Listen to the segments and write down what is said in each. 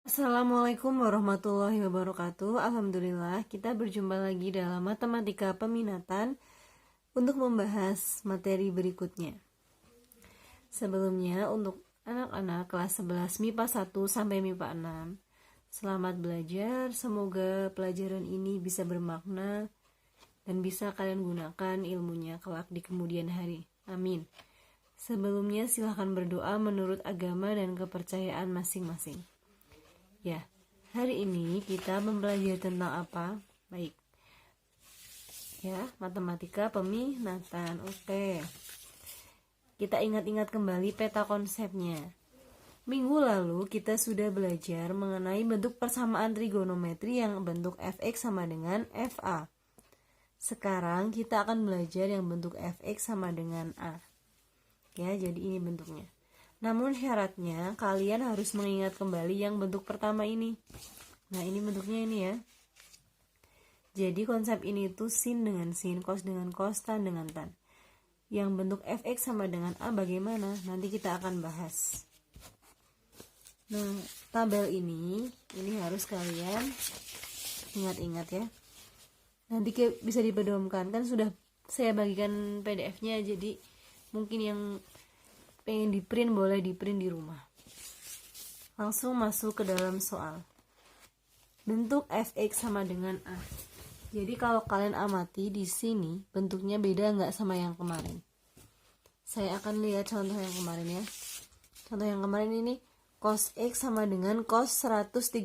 Assalamualaikum warahmatullahi wabarakatuh. Alhamdulillah, kita berjumpa lagi dalam matematika peminatan untuk membahas materi berikutnya. Sebelumnya, untuk anak-anak kelas 11 MIPA 1 sampai MIPA 6, selamat belajar. Semoga pelajaran ini bisa bermakna dan bisa kalian gunakan ilmunya kelak di kemudian hari. Amin. Sebelumnya, silahkan berdoa menurut agama dan kepercayaan masing-masing. Ya, hari ini kita mempelajari tentang apa? Baik. Ya, matematika peminatan. Oke. Kita ingat-ingat kembali peta konsepnya. Minggu lalu kita sudah belajar mengenai bentuk persamaan trigonometri yang bentuk fx sama dengan fa. Sekarang kita akan belajar yang bentuk fx sama dengan a. Ya, jadi ini bentuknya. Namun syaratnya kalian harus mengingat kembali yang bentuk pertama ini. Nah, ini bentuknya ini ya. Jadi konsep ini itu sin dengan sin, cos dengan cos, tan dengan tan. Yang bentuk fx sama dengan a bagaimana? Nanti kita akan bahas. Nah, tabel ini harus kalian ingat-ingat ya. Nanti bisa dipedomkan, kan sudah saya bagikan PDF-nya, jadi mungkin yang pengen di print boleh di print di rumah. Langsung masuk ke dalam soal. Bentuk fx sama dengan a. Jadi kalau kalian amati di sini bentuknya beda nggak sama yang kemarin. Saya akan lihat contoh yang kemarin ya. Contoh yang kemarin ini cos x sama dengan cos 135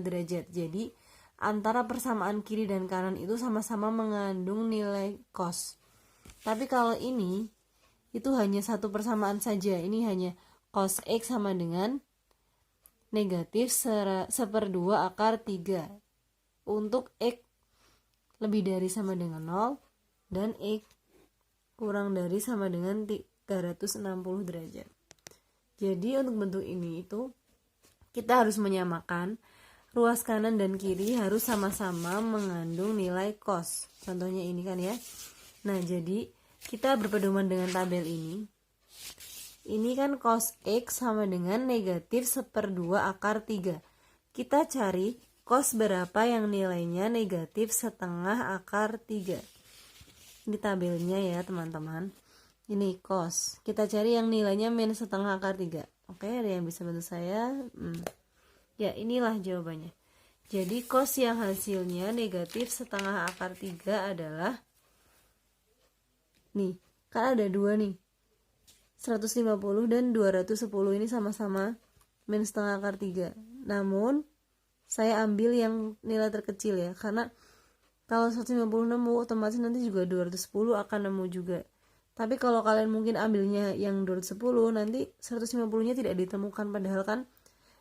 derajat. Jadi antara persamaan kiri dan kanan itu sama-sama mengandung nilai cos. Tapi kalau ini itu hanya satu persamaan saja. Ini hanya cos x sama dengan negatif 1/2 akar 3 untuk x lebih dari sama dengan 0 dan x kurang dari sama dengan 360 derajat. Jadi untuk bentuk ini itu kita harus menyamakan ruas kanan dan kiri harus sama-sama mengandung nilai cos. Contohnya ini kan ya. Nah, jadi kita berpedoman dengan tabel ini. Ini kan cos x sama dengan negatif 1/2 akar 3. Kita cari cos berapa yang nilainya negatif 1/2 akar 3. Ini tabelnya ya teman-teman. Ini cos. Kita cari yang nilainya min 1/2 akar 3. Oke, ada yang bisa bantu saya? Ya, inilah jawabannya. Jadi cos yang hasilnya negatif 1/2 akar 3 adalah nih, kan ada dua nih, 150 dan 210 ini sama-sama min 1/2 akar 3. Namun saya ambil yang nilai terkecil ya, karena kalau 150 nemu otomatis nanti juga 210 akan nemu juga. Tapi kalau kalian mungkin ambilnya yang 210, nanti 150-nya tidak ditemukan, padahal kan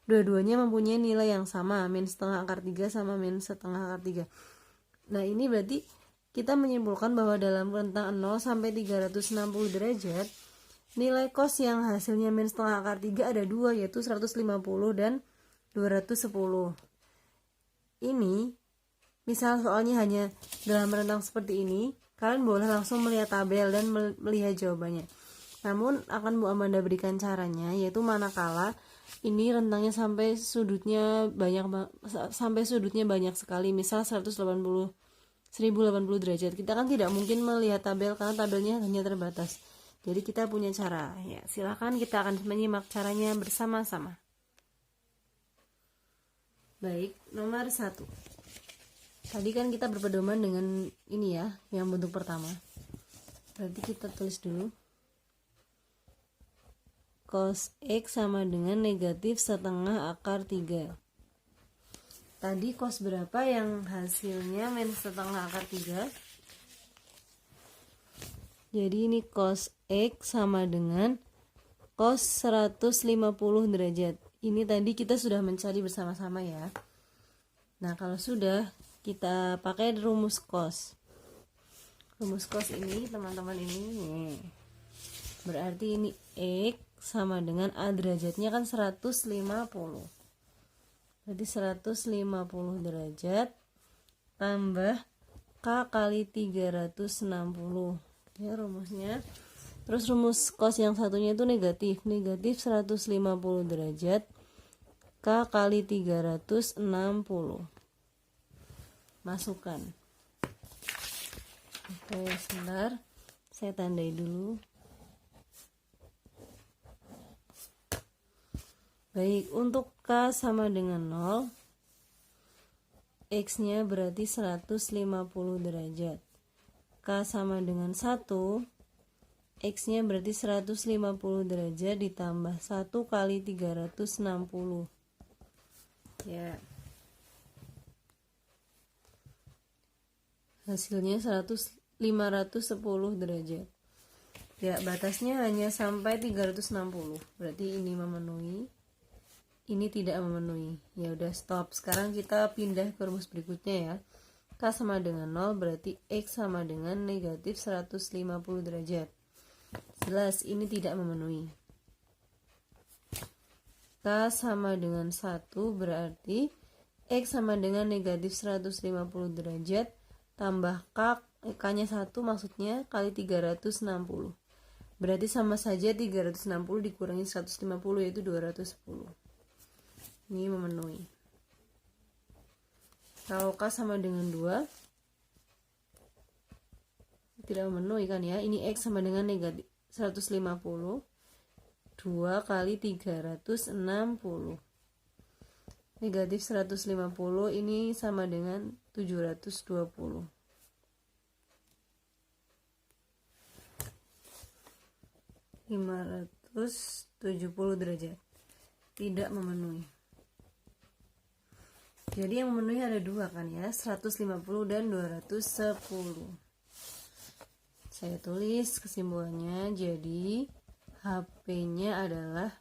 dua-duanya mempunyai nilai yang sama, min 1/2 akar 3 sama min 1/2 akar 3. Nah, ini berarti kita menyimpulkan bahwa dalam rentang 0 sampai 360 derajat, nilai cos yang hasilnya min 1/2 akar 3 ada dua, yaitu 150 dan 210. Ini, misal soalnya hanya dalam rentang seperti ini, kalian boleh langsung melihat tabel dan melihat jawabannya. Namun akan Bu Amanda berikan caranya, yaitu manakala ini rentangnya sampai sudutnya banyak sekali, misal 1080 derajat. Kita kan tidak mungkin melihat tabel karena tabelnya hanya terbatas. Jadi kita punya cara. Ya, silakan kita akan menyimak caranya bersama-sama. Baik, nomor 1. Tadi kan kita berpedoman dengan ini ya, yang bentuk pertama. Berarti kita tulis dulu. Cos x sama dengan negatif 1/2 akar 3. Tadi cos berapa yang hasilnya min 1/2 akar 3? Jadi ini cos x sama dengan cos 150 derajat. Ini tadi kita sudah mencari bersama-sama ya. Nah, kalau sudah, kita pakai rumus cos. Rumus cos ini teman-teman ini. Berarti ini x sama dengan a derajatnya kan 150. Jadi 150 derajat tambah k kali 360. Ya rumusnya. Terus rumus cos yang satunya itu negatif 150 derajat K kali 360. Masukkan. Oke, sebentar. Saya tandai dulu. Baik, untuk K sama dengan 0, X-nya berarti 150 derajat. K sama dengan 1, X-nya berarti 150 derajat ditambah 1 kali 360. Ya. Hasilnya 510 derajat. Ya, batasnya hanya sampai 360. Berarti ini memenuhi, ini tidak memenuhi. Ya udah, stop. Sekarang kita pindah ke rumus berikutnya ya. K sama dengan 0 berarti X sama dengan negatif 150 derajat. Jelas ini tidak memenuhi. K sama dengan 1 berarti X sama dengan negatif 150 derajat tambah K-nya 1 maksudnya kali 360. Berarti sama saja 360 dikurangi 150 yaitu 210. Ini memenuhi. Kalau K sama dengan 2 tidak memenuhi kan ya. Ini X sama dengan negatif 150. 2 kali 360. Negatif 150 ini sama dengan 720. (570 derajat). Tidak memenuhi. Jadi yang memenuhi ada dua kan ya, 150 dan 210. Saya tulis kesimpulannya, jadi HP-nya adalah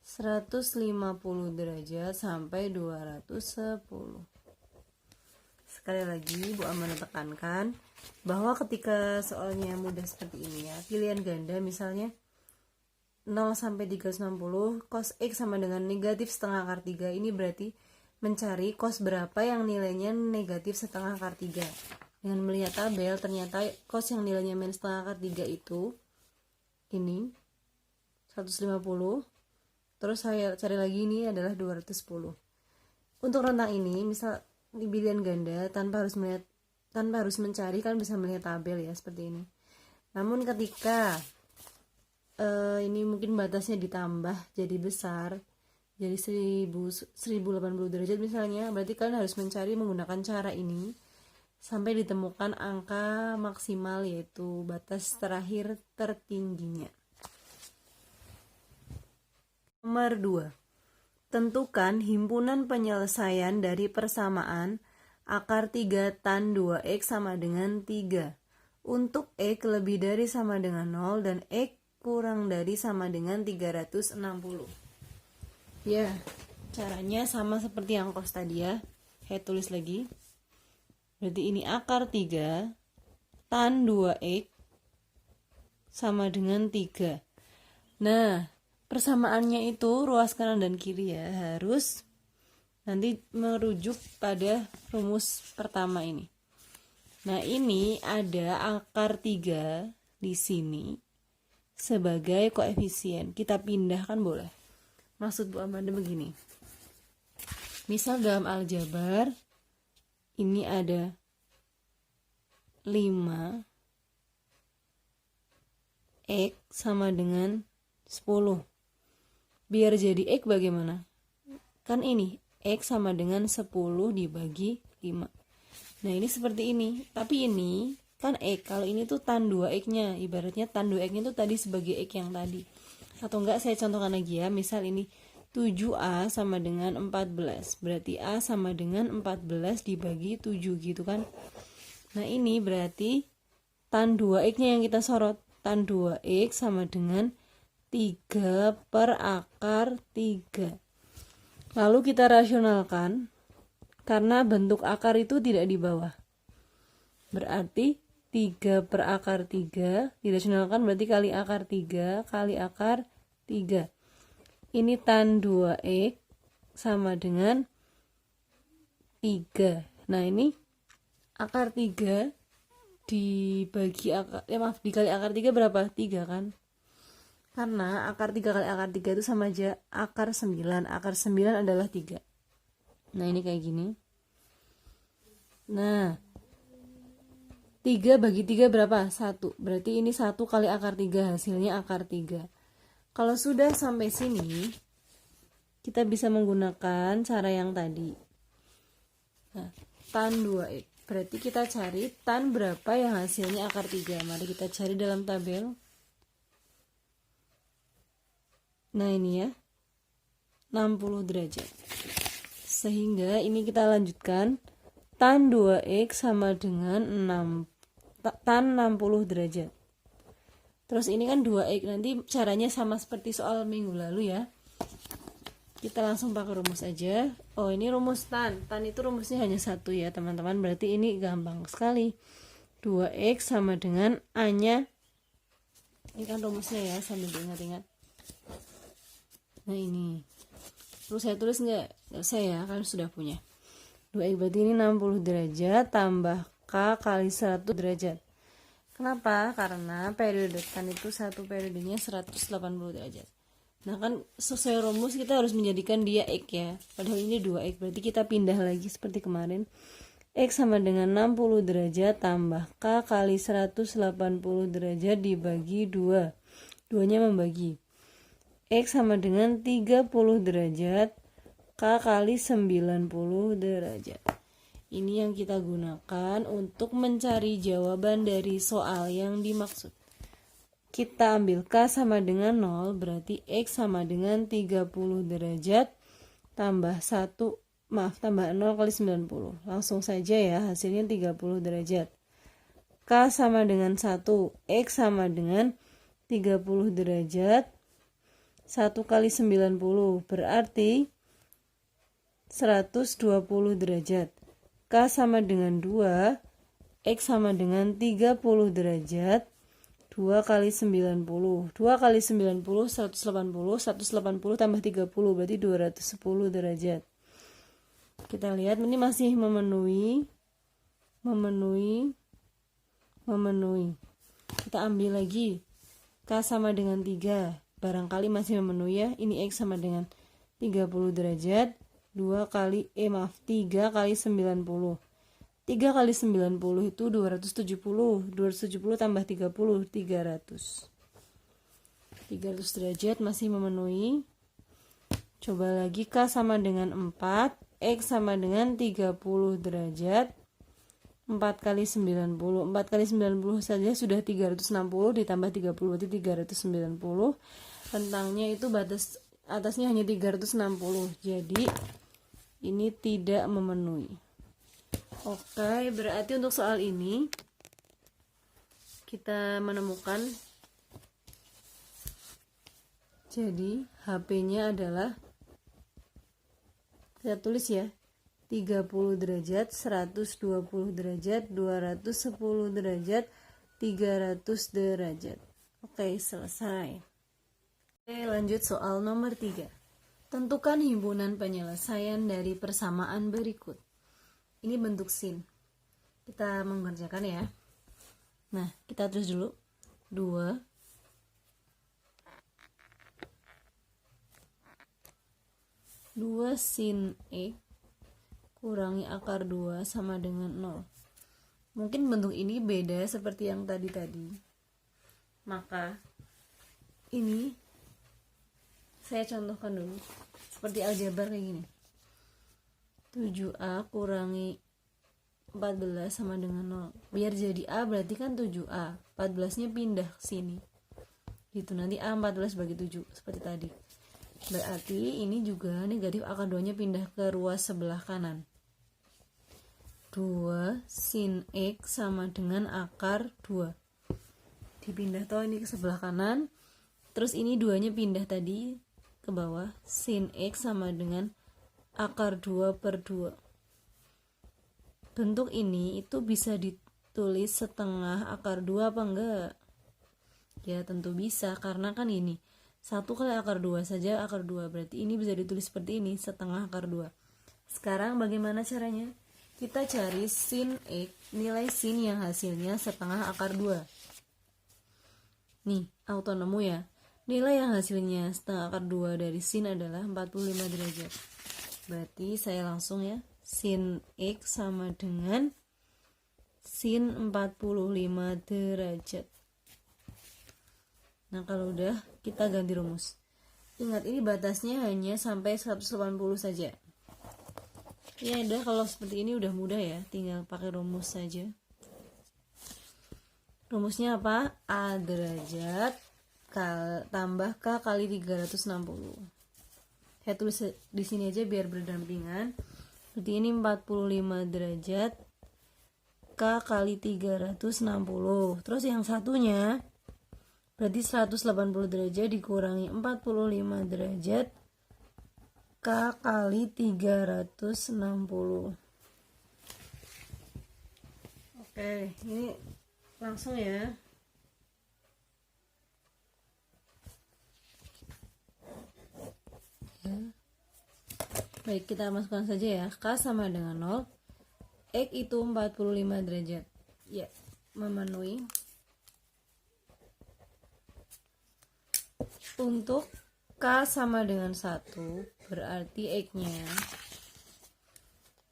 150 derajat sampai 210. Sekali lagi Bu Amanda tekankan bahwa ketika soalnya mudah seperti ini ya, pilihan ganda misalnya 0 sampai 360, cos X sama dengan negatif setengah akar 3, ini berarti mencari cos berapa yang nilainya negatif setengah akar 3. Dengan melihat tabel ternyata cos yang nilainya minus setengah akar 3 itu ini 150. Terus saya cari lagi, ini adalah 210. Untuk rentang ini misal di pilihan ganda tanpa harus mencari, kan bisa melihat tabel ya seperti ini. Namun ketika ini mungkin batasnya ditambah jadi besar, jadi 1080 derajat misalnya, berarti kalian harus mencari menggunakan cara ini sampai ditemukan angka maksimal, yaitu batas terakhir tertingginya. Nomor 2. Tentukan himpunan penyelesaian dari persamaan akar 3 tan 2x sama dengan 3 untuk x lebih dari sama dengan 0 dan x kurang dari sama dengan 360. Ya, caranya sama seperti yang cos tadi ya. Saya tulis lagi. Berarti ini akar 3 tan 2x sama dengan 3. Nah, persamaannya itu ruas kanan dan kiri ya, harus nanti merujuk pada rumus pertama ini. Nah, ini ada akar 3 di sini sebagai koefisien. Kita pindahkan boleh. Maksud Bu Amanda begini. Misal dalam aljabar ini ada 5 X sama dengan 10. Biar jadi X bagaimana? Kan ini X sama dengan 10 dibagi 5. Nah ini seperti ini. Tapi ini kan X. Kalau ini tuh tan 2X nya. Ibaratnya tan 2X nya tuh tadi sebagai X yang tadi. Atau enggak saya contohkan lagi ya. Misal ini 7A sama dengan 14. Berarti A sama dengan 14 dibagi 7 gitu kan. Nah ini berarti tan 2X nya yang kita sorot. Tan 2X sama dengan 3 per akar 3. Lalu kita rasionalkan karena bentuk akar itu tidak di bawah. Berarti 3 per akar 3 dirasionalkan berarti kali akar 3 kali akar 3. Ini tan 2x sama dengan 3. Nah ini akar 3 dibagi akar, dikali akar 3 berapa? 3 kan? Karena akar 3 kali akar 3 itu sama aja akar 9. Akar 9 adalah 3. Nah, ini kayak gini. Nah, 3 bagi 3 berapa? 1. Berarti ini 1 kali akar 3, hasilnya akar 3. Kalau sudah sampai sini, kita bisa menggunakan cara yang tadi. Nah, tan 2x. Berarti kita cari tan berapa yang hasilnya akar 3. Mari kita cari dalam tabel. Nah, ini ya, 60 derajat. Sehingga ini kita lanjutkan. Tan 2x sama dengan tan 60 derajat. Terus ini kan 2x. Nanti caranya sama seperti soal minggu lalu ya. Kita langsung pakai rumus aja. Oh, ini rumus tan. Tan itu rumusnya hanya 1 ya teman-teman. Berarti ini gampang sekali. 2x sama dengan A-nya. Ini kan rumusnya ya, sambil diingat-ingat. Nah, ini. Terus saya tulis nggak usah ya, kan sudah punya. 2x berarti ini 60 derajat tambah K kali 100 derajat. Kenapa? Karena periode tan itu satu periodenya 180 derajat. Nah, kan sesuai rumus kita harus menjadikan dia X ya. Padahal ini 2x, berarti kita pindah lagi seperti kemarin. X sama dengan 60 derajat tambah K kali 180 derajat dibagi 2. 2-nya membagi. X sama dengan 30 derajat K kali 90 derajat. Ini yang kita gunakan untuk mencari jawaban dari soal yang dimaksud. Kita ambil K sama dengan 0, berarti X sama dengan 30 derajat tambah 0 kali 90. Langsung saja ya, hasilnya 30 derajat. K sama dengan 1, X sama dengan 30 derajat 1 kali 90, berarti 120 derajat. K sama dengan 2, X sama dengan 30 derajat 2 kali 90. 2 kali 90 180, 180 tambah 30 berarti 210 derajat. Kita lihat ini masih memenuhi. Kita ambil lagi. K sama dengan 3. Barangkali masih memenuhi ya. Ini X sama dengan 30 derajat 3 kali 90. 3 kali 90 itu 270. 270 tambah 30, 300. 300 derajat masih memenuhi. Coba lagi, K sama dengan 4, X sama dengan 30 derajat 4 kali 90. 4 kali 90 saja sudah 360, ditambah 30 berarti 390. Rentangnya itu batas atasnya hanya 360. Jadi ini tidak memenuhi. Oke, berarti untuk soal ini kita menemukan, jadi HP-nya adalah, kita tulis ya, 30 derajat, 120 derajat, 210 derajat, 300 derajat. Oke, selesai. Oke, lanjut soal nomor 3. Tentukan himpunan penyelesaian dari persamaan berikut. Ini bentuk sin. Kita mengerjakan ya. Nah, kita tulis dulu. 2 sin X kurangi akar 2 sama dengan 0. Mungkin bentuk ini beda seperti yang tadi. Maka ini saya contohkan dulu. Seperti aljabar kayak gini. 7A kurangi 14 sama dengan 0. Biar jadi A berarti kan 7A. 14-nya pindah ke sini. Gitu, nanti A 14 bagi 7 seperti tadi. Berarti ini juga negatif akar 2-nya pindah ke ruas sebelah kanan. 2 sin X sama dengan akar 2. Dipindah toh ini ke sebelah kanan. Terus ini 2-nya pindah tadi ke bawah. Sin X sama dengan akar 2 per 2. Bentuk ini itu bisa ditulis setengah akar 2 apa enggak? Ya tentu bisa, karena kan ini 1 kali akar 2 saja akar 2. Berarti ini bisa ditulis seperti ini, setengah akar 2. Sekarang bagaimana caranya? Kita cari sin X, nilai sin yang hasilnya setengah akar 2. Nih, auto nemu ya. Nilai yang hasilnya setengah akar 2 dari sin adalah 45 derajat. Berarti saya langsung ya, sin X sama dengan sin 45 derajat. Nah kalau udah, kita ganti rumus. Ingat ini batasnya hanya sampai 180 saja. Ya udah, kalau seperti ini udah mudah ya, tinggal pakai rumus saja. Rumusnya apa? A derajat tambah K kali 360. Saya tulis di sini aja biar berdampingan. Berarti ini 45 derajat K kali 360. Terus yang satunya berarti 180 derajat dikurangi 45 derajat K kali 360. Oke, ini langsung ya. Baik, kita masukkan saja ya. K sama dengan 0. X itu 45 derajat. Ya, memenuhi. Untuk K sama dengan 1, berarti X-nya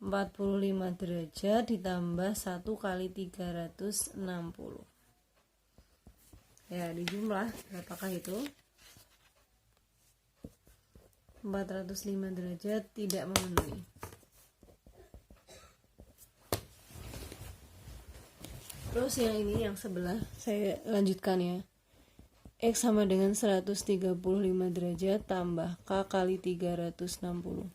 45 derajat ditambah 1 kali 360. Ya, dijumlah berapakah itu? 405 derajat, tidak memenuhi. Terus yang ini, yang sebelah, saya lanjutkan ya. X sama dengan 135 derajat tambah K kali 360.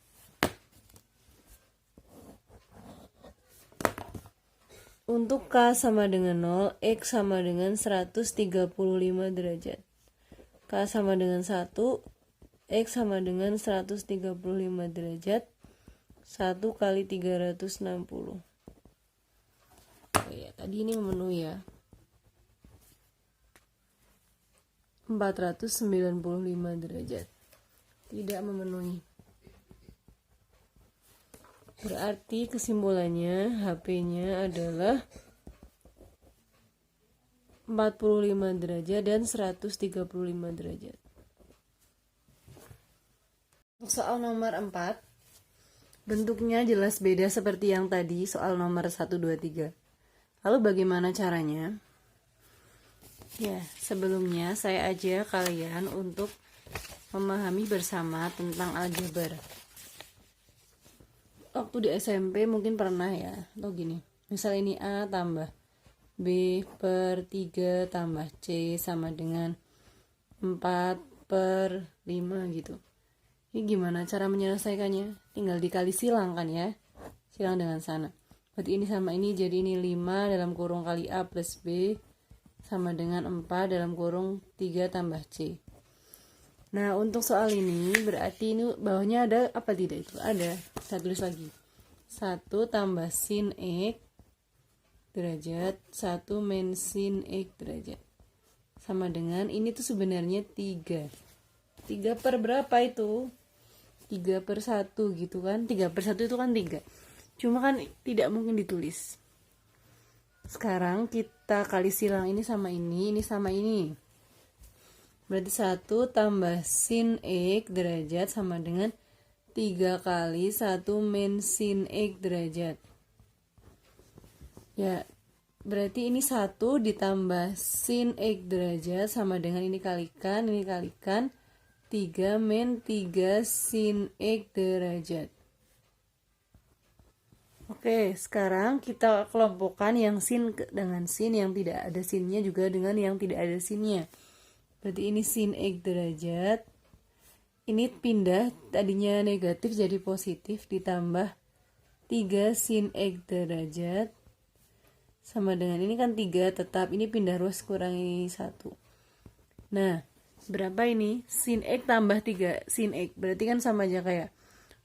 Untuk K sama dengan 0, X sama dengan 135 derajat. K sama dengan 1, X sama dengan 135 derajat. 1 kali 360. Oh ya, tadi ini memenuhi ya. 495 derajat. Tidak memenuhi. Berarti kesimpulannya HP-nya adalah 45 derajat dan 135 derajat. Untuk soal nomor 4, bentuknya jelas beda seperti yang tadi soal nomor 1, 2, 3. Lalu bagaimana caranya? Ya, sebelumnya saya ajak kalian untuk memahami bersama tentang aljabar. Waktu di SMP mungkin pernah ya, atau gini. Misal ini A tambah B per 3 tambah C sama dengan 4 per 5 gitu. Ini gimana cara menyelesaikannya? Tinggal dikali silang kan ya. Silang dengan sana. Berarti ini sama ini, jadi ini 5 dalam kurung kali A plus B sama dengan 4 dalam kurung 3 tambah C. Nah, untuk soal ini berarti ini bawahnya ada apa tidak itu? Ada. Saya tulis lagi. 1 tambah sin X derajat 1 min sin X derajat. Sama dengan ini tuh sebenarnya 3. 3 per berapa itu? 3 per 1 gitu kan. 3 per 1 itu kan 3. Cuma kan tidak mungkin ditulis. Sekarang kita kali silang ini sama ini sama ini. Berarti 1 tambah sin X derajat sama dengan 3 kali 1 min sin X derajat. Ya, berarti ini 1 ditambah sin X derajat sama dengan ini kalikan 3 min 3 sin X derajat. Oke, sekarang kita kelompokkan yang sin dengan sin, yang tidak ada sinnya juga dengan yang tidak ada sinnya. Berarti ini sin X derajat. Ini pindah, tadinya negatif jadi positif, ditambah 3 sin X derajat. Sama dengan ini kan 3 tetap, ini pindah ruas kurangi 1. Nah, berapa ini? Sin X tambah 3 sin X. Berarti kan sama aja kayak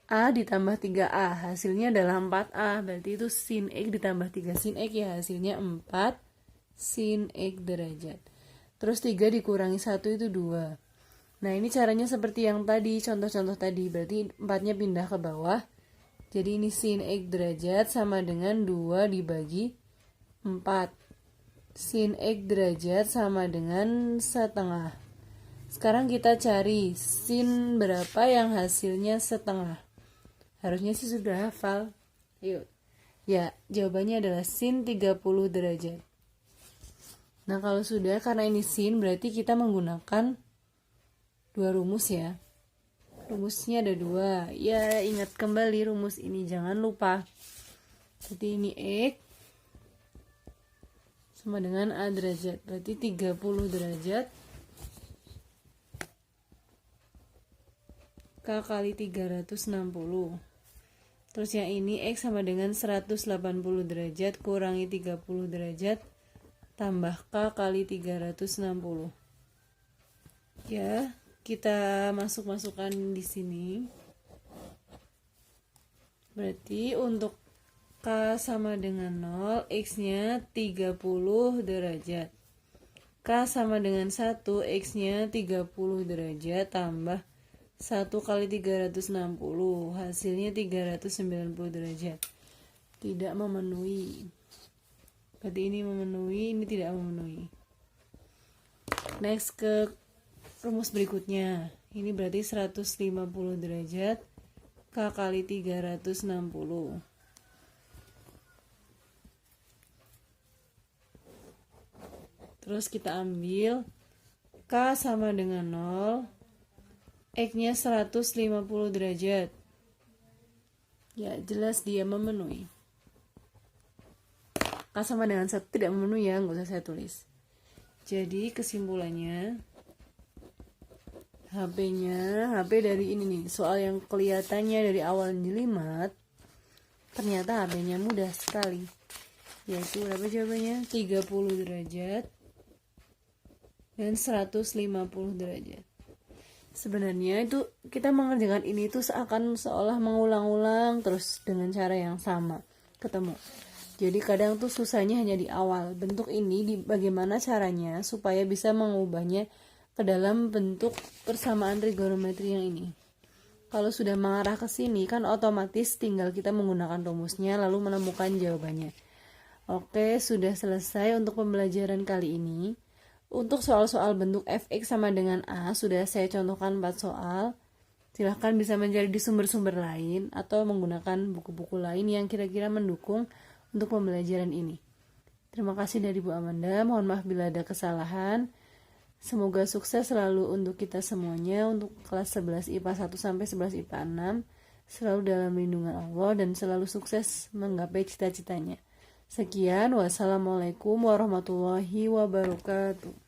A ditambah 3A, hasilnya adalah 4A. Berarti itu sin X ditambah 3 sin X ya, hasilnya 4 sin X derajat. Terus 3 dikurangi 1 itu 2. Nah, ini caranya seperti yang tadi, contoh-contoh tadi. Berarti 4-nya pindah ke bawah. Jadi ini sin X derajat sama dengan 2 dibagi 4. Sin X derajat sama dengan setengah. Sekarang kita cari sin berapa yang hasilnya setengah. Harusnya sih sudah hafal. Yuk. Ya, jawabannya adalah sin 30 derajat. Nah, kalau sudah, karena ini sin, berarti kita menggunakan dua rumus ya. Rumusnya ada dua. Ya, ingat kembali rumus ini, jangan lupa. Jadi ini X sama dengan A derajat. Berarti 30 derajat K kali 360. Terus yang ini X sama dengan 180 derajat kurangi 30 derajat tambah K kali 360. Ya, kita masukkan di sini. Berarti untuk K sama dengan 0, X-nya 30 derajat. K sama dengan 1, X-nya 30 derajat tambah 1 kali 360, hasilnya 390 derajat. Tidak memenuhi. Berarti ini memenuhi, ini tidak memenuhi. Next ke rumus berikutnya. Ini berarti 150 derajat K kali 360. Terus kita ambil K sama dengan 0, X-nya 150 derajat. Ya, jelas dia memenuhi. K sama dengan 1 tidak memenuhi ya, nggak usah saya tulis. Jadi kesimpulannya, HP dari ini nih, soal yang kelihatannya dari awal jelimet, ternyata HP-nya mudah sekali. Yaitu berapa jawabannya? 30 derajat dan 150 derajat. Sebenarnya itu kita mengerjakan ini tuh seolah mengulang-ulang terus dengan cara yang sama ketemu. Jadi kadang tuh susahnya hanya di awal. Bentuk ini bagaimana caranya supaya bisa mengubahnya ke dalam bentuk persamaan trigonometri yang ini. Kalau sudah mengarah ke sini kan otomatis tinggal kita menggunakan rumusnya lalu menemukan jawabannya. Oke, sudah selesai untuk pembelajaran kali ini. Untuk soal-soal bentuk fx sama dengan A sudah saya contohkan 4 soal. Silahkan bisa mencari di sumber-sumber lain atau menggunakan buku-buku lain yang kira-kira mendukung untuk pembelajaran ini. Terima kasih dari Bu Amanda. Mohon maaf bila ada kesalahan. Semoga sukses selalu untuk kita semuanya untuk kelas 11 IPA 1 sampai 11 IPA 6. Selalu dalam lindungan Allah dan selalu sukses menggapai cita-citanya. Sekian, wassalamualaikum warahmatullahi wabarakatuh.